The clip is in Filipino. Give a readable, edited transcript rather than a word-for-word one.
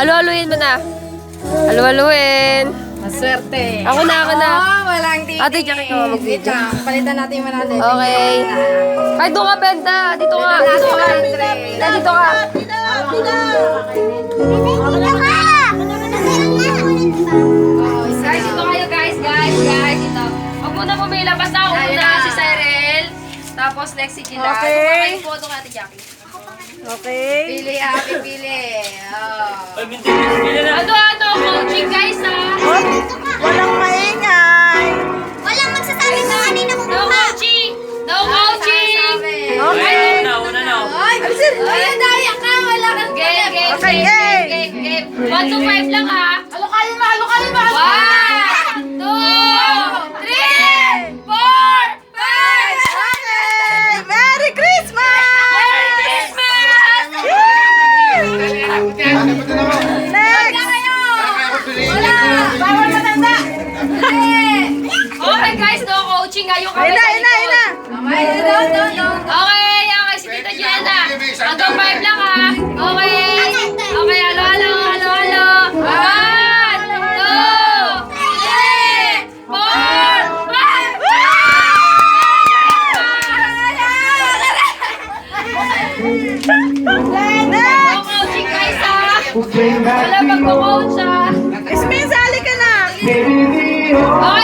Halo-haluin mo na. Halo-haluin. Maswerte. Ako na. Oh, walang titingin. Ate, Jackie ka mag-video. Palitan natin yung manali. Okay. Ay, doon ka, Benta. Dito ka. Dito ka. Dito ka. Guys, ito kayo, guys. Ito. Huwag muna pumila. Basta una si Cyril. Tapos next si Gila. Okay. Ito photo ka, Ate Jackie. Okay. Pili, pipili. Oh. Ano, coaching, guys, ha? Walang maingay. Walang magsasabi kung kanina No kumuha. coaching! No coaching! Okay. Ay, daya ka! Wala kang game. Okay, game. 1 to 5 lang, ha? Halukayin mo. 1, 2, 3, 4, 5! Okay. Merry Christmas! Merry Christmas! Next! Wala! Bawal matanda! Okay, guys, no coaching. Ngayon kami Ina. Okay, si Tita Jenna. Hanggang 5 lang, ha? Okay, halo. 1, 2, 3, 4, 5! No coaching, guys, ha? Wala pag-coach, ha? Ismin, sali ka na! Okay,